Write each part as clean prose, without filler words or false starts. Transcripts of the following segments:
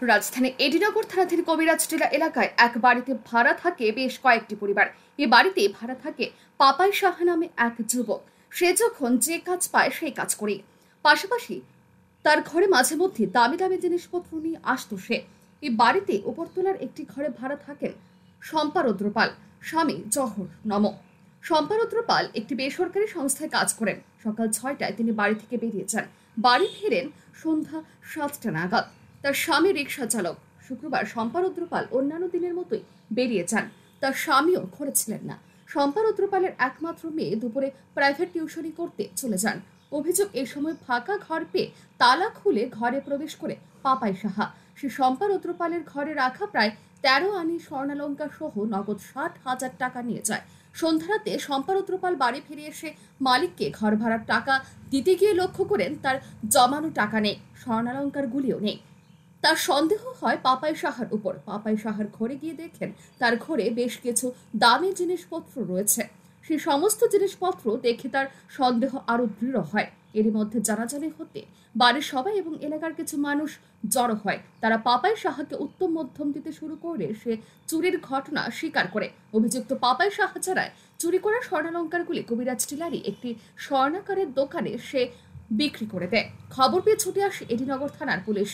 রাজধানী এডিনগর থানাধীন কবিরাজটিলা এলাকায় এক বাড়িতে ভাড়া থাকে বেশ কয়েকটি পরিবার। এই বাড়িতে ভাড়া থাকে পাপাই সাহা নামে এক যুবক। সে যখন যে কাজ পায় সেই কাজ করে, পাশাপাশি তার ঘরে মাঝে মধ্যে দামি দামি জিনিসপত্র নিয়ে আসতো সে। এই বাড়িতে উপরতলার একটি ঘরে ভাড়া থাকেন শম্পা রুদ্রপাল, স্বামী জহর নম। শম্পা রুদ্রপাল একটি বেসরকারি সংস্থায় কাজ করেন। সকাল 6টায় তিনি বাড়ি থেকে বেরিয়ে যান। বাড়ি ফেরেন সন্ধ্যা 7টা নাগাদ। তার স্বামী রিক্সা চালক। শুক্রবার শম্পা রুদ্রপাল অন্যান্য দিনের মতোই বেরিয়ে যান। তার স্বামীও ঘরে ছিলেন না। শম্পা রুদ্রপালের একমাত্র মেয়ে দুপুরে প্রাইভেট টিউশনি করতে চলে যান। অভিযোগ, এই সময় ফাঁকা ঘর পেয়ে তালা খুলে ঘরে প্রবেশ করে পাপাই সাহা সে শম্পা রুদ্রপালের ঘরে রাখা প্রায় 13 আনি স্বর্ণালঙ্কার সহ নগদ 60,000 টাকা নিয়ে যায়। সন্ধ্যারাতে শম্পা রুদ্রপাল বাড়ি ফিরে এসে মালিককে ঘর ভাড়ার টাকা দিতে গিয়ে লক্ষ্য করেন তার জমানো টাকা নেই, স্বর্ণালঙ্কার গুলিও নেই। তার সন্দেহ হয় পাপাই সাহার উপর। পাপাই সাহার ঘরে গিয়ে দেখেন তার ঘরে বেশ কিছু দামি জিনিসপত্র রয়েছে। সেই সমস্ত জিনিসপত্র দেখে তার সন্দেহ আরো দৃঢ় হয়। এরই মধ্যে জানাজানি হতে বাড়ির সবাই এবং এলাকার কিছু মানুষ জড়ো হয়। তারা পাপাই সাহাকে উত্তম মধ্যম দিতে শুরু করে সে চুরির ঘটনা স্বীকার করে। অভিযুক্ত পাপাই সাহা ছাড়ায় চুরি করা স্বর্ণালঙ্কারগুলি কবিরাজটিলারই একটি স্বর্ণাকারের দোকানে সে বিক্রি করে দেয়। খবর পেয়ে ছুটে আসে এডিনগর থানার পুলিশ।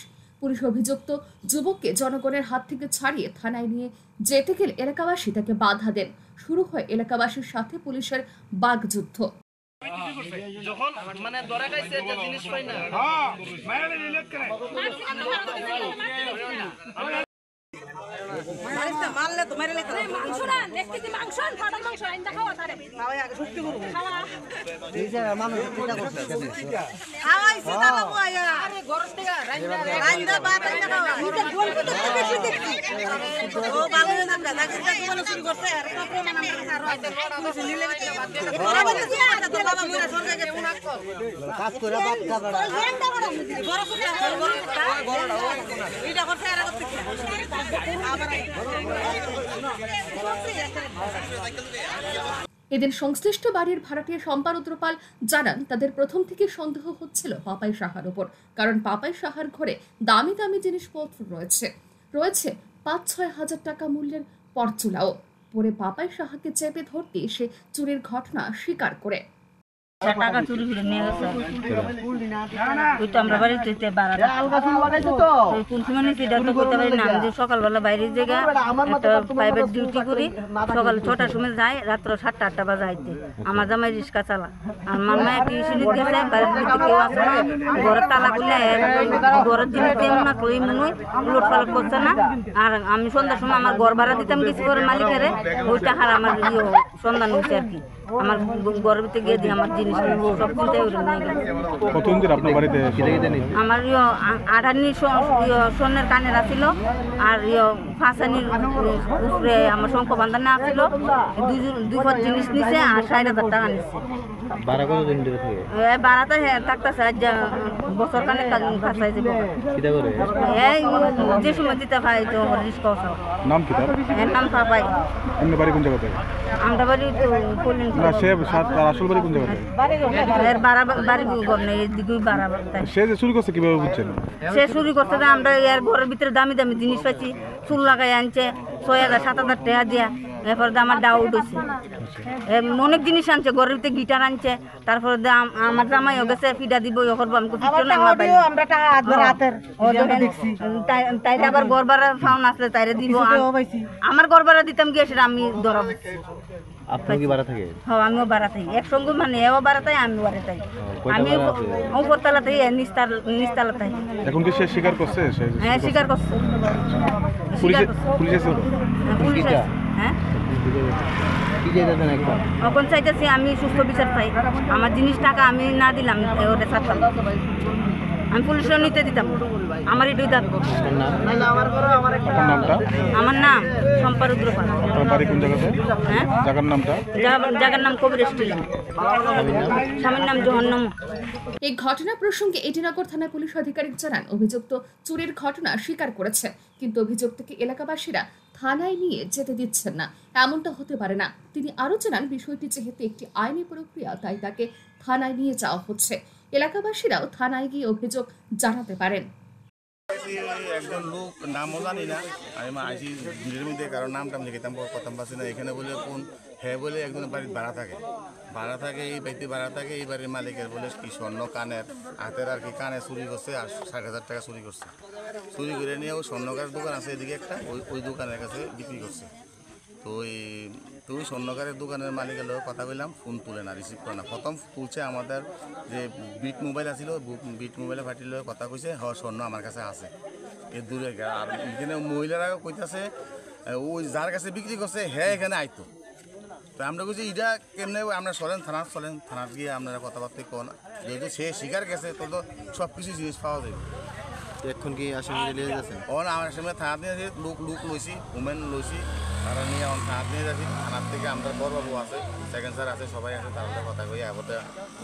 অভিযুক্ত যুবককে জনগণের হাত থেকে ছাড়িয়ে থানায় নিয়ে যেতে গেলে এলাকাবাসী তাকে বাধা দেন। শুরু হয় এলাকাবাসীর সাথে পুলিশের বাগযুদ্ধ। যখন মানে ধরা খাইছে যে জিনিস পাই না মারলে তো মেরে লেখা মাংস না দেখতে মাংস ফাটা মাংস আইন্দা খাওয়া তারে খাওয়া আগে সত্যি করব খাওয়া এই যে মানুষ চিন্তা করছে খাওয়াইছে দাদা বুয়া আরে গরম থেকে রাইন্দা ভাত আইন্দা খাওয়া এটা গোল কত বেশি দেখছি ও ভালো নাম দাদা চিন্তা করে শুরু করছে আর কাপড় নাম আর রাইতে নিলে ভাত দিয়ে তো বাবা মোরা সরকারকে ফোন কর কাজ করে ভাত খাবার লেন্ডা বড় বড় কুটা এটা করছে আর করতে এদিন সংশ্লিষ্ট বাড়ির ভাড়াটিয়া শম্পা রুদ্রপাল জানান তাদের প্রথম থেকে সন্দেহ হচ্ছিল পাপাই সাহার উপর, কারণ পাপাই সাহার ঘরে দামি দামি জিনিসপত্র রয়েছে 5-6 হাজার টাকা মূল্যের পরচুলাও। পরে পাপাই সাহাকে চেপে ধরতে সে চুরির ঘটনা স্বীকার করে। টাকা চুরি করে নিয়ে গেছে ওই তো আমরা বাড়িতে কোন সময় নিচ্ছি এটা তো করতে পারি না। আমি যে সকালবেলা বাইরের জায়গা একটা প্রাইভেট ডিউটি করি, সকাল 6টার সময় যাই, রাত্র 7টা-8টা বাজে আইতে। আমার জামাই রিক্সা চালা, আর আমার মায়ের টিউশনি গেছে, বাড়ির ভিতরে কেউ আসে না, ঘরের তালা খুলে ঘরের জিনিস তেমন না কই মনে হয় উলট পালট করছে না। আর আমি সন্ধ্যার সময় আমার ঘর ভাড়া দিতাম কিছু করে মালিকের, ওই টাকার আমার সন্ধান হয়েছে আর কি। আমার ঘরের ভিতরে গিয়ে দিয়ে আমার জিনিস সব চিন্তাই ওরা নিয়ে গেছে। কতদিন আপনার বাড়িতে আমার 8 স্বর্ণের কানের আসছিল, আর 5 আনির উপরে আমার শঙ্খ বান্ধানে আসছিল। 2 পর জিনিস নিছে আর 60,000 টাকা নিচ্ছে। ভাড়া কতদিন ধরে থাকে? ভাড়াতে থাকতেছে বছর কানেক কাছাই যাব। এই যে সময় দিতে পাই তো রিস্ক আছে। নাম কি তার? নাম পাপাই। এমনি বাড়ি কোন জায়গাতে? আমরা বাড়ি কলিং না, সে আসল বাড়ি কোন জায়গাতে? এর বাড়ি ঘর নেই, এদিকেই বাড়া। সে যে চুরি করছে কিভাবে বুঝছেন? সে চুরি করছে যে আমরা এর ঘরের ভিতরে দামি দামি জিনিস পাইছি, চুল লাগাই আনছে 6,000-7,000 টাকা দিয়া। এরপরে আমার ডাউট হয়েছে, অনেক জিনিস আনছে, ঘরের ভিতরে গিটার আনছে। তারপরে আমার জামাইও গেছে ফিডা দিব তাই আবার ঘর ভাড়া ফাউন আসলে তাইরে দিব। আমার ঘর ভাড়া দিতাম গিয়ে সেটা আমি ধরা। আপনার কি ভাড়া থাকে? হ্যাঁ, আমিও ভাড়া থাকি একসঙ্গে, মানে এও ভাড়া থাকি আমিও ভাড়া থাকি। আমি উপরতলা থাকি, নিচতলা থাকি। এখন কি সে স্বীকার করছে? হ্যাঁ, স্বীকার করছে। পুলিশ হ্যাঁ এখন চাইতেছি আমি সুস্থ বিচার চাই। আমার জিনিস টাকা আমি না দিলাম ওটা ছাড়তাম, আমি পুলিশও নিতে দিতাম। আমার এটাই দাবি। আমার নাম শম্পা রুদ্রপাল। হ্যাঁ, জায়গার নাম কবিরাজটিলা, স্বামীর নাম জহর নম। এই ঘটনা প্রসঙ্গে এডিনগর থানার পুলিশ আধিকারিক জানান অভিযুক্ত চুরির ঘটনা স্বীকার করেছে, কিন্তু অভিযুক্তকে এলাকাবাসীরা থানায় নিয়ে যেতে দিচ্ছেন না। এমনটা হতে পারে না। তিনি আরো জানান বিষয়টি যেহেতু একটি আইনি প্রক্রিয়া, তাই তাকে থানায় নিয়ে যাওয়া হচ্ছে। এলাকাবাসীরাও থানায় গিয়ে অভিযোগ জানাতে পারেন। দেখছি একজন লোক নামও জানি না, আমি আইসি ভিড়ের মধ্যে কারো নাম টাম লিখিতাম কথা পাচ্ছি না। এখানে বলে কোন হ্যাঁ বলে একজন বাড়ির ভাড়া থাকে এই বাড়িতে ভাড়া থাকে। এই বাড়ির মালিকের বলে কি স্বর্ণ কানের হাতের আর কি কানে চুরি করছে আর 60,000 টাকা চুরি করছে। চুরি করে নিয়ে ওই স্বর্ণকার দোকান আছে এদিকে একটা, ওই দোকানের কাছে বিক্রি করছে। তো ওই স্বর্ণকারের দোকানের মালিকের লোক কথা বললাম, ফোন তুলে না, রিসিভ করে না। প্রথম তুলছে আমাদের যে বিট মোবাইল আছিল, বিট মোবাইলে ফাটিল কথা কইছে স্বর্ণ আমার কাছে আছে। এর দূরে আর এখানে মহিলারা কইতাছে ওই যার কাছে বিক্রি করছে হ্যাঁ এখানে আইতো। তো আমরা কইছি এটা কেমনে, আমরা চলেন থানার গিয়ে আপনারা কথাবার্তা কোন, যেহেতু সে শিকার গেছে তো সব কিছু জিনিস পাওয়া যাবে। এখন কি আসামি নিয়ে যাচ্ছেন? আমার সঙ্গে থানা নিয়ে লোক লইছি, উমেন লইছি, তারা নিয়ে আমার থানা নিয়ে যাচ্ছি। থানার থেকে আমরা বড়বাবু আছে, সেকেন্ড স্যার আছে, সবাই আছে, তাহলে কথা কই আবার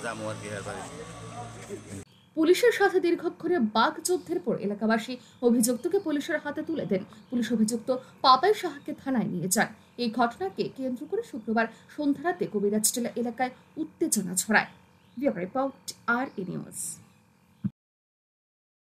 যাবো আর কি বাড়ি। পুলিশের সাথে দীর্ঘক্ষণে বাকযুদ্ধের পর এলাকাবাসী অভিযুক্তকে পুলিশের হাতে তুলে দেন। পুলিশ অভিযুক্ত পাপাই সাহাকে থানায় নিয়ে যান। এই ঘটনাকে কেন্দ্র করে শুক্রবার সন্ধ্যা রাতে কবিরাজটিলা এলাকায় উত্তেজনা ছড়ায়। রিপোর্ট আর নিউজ।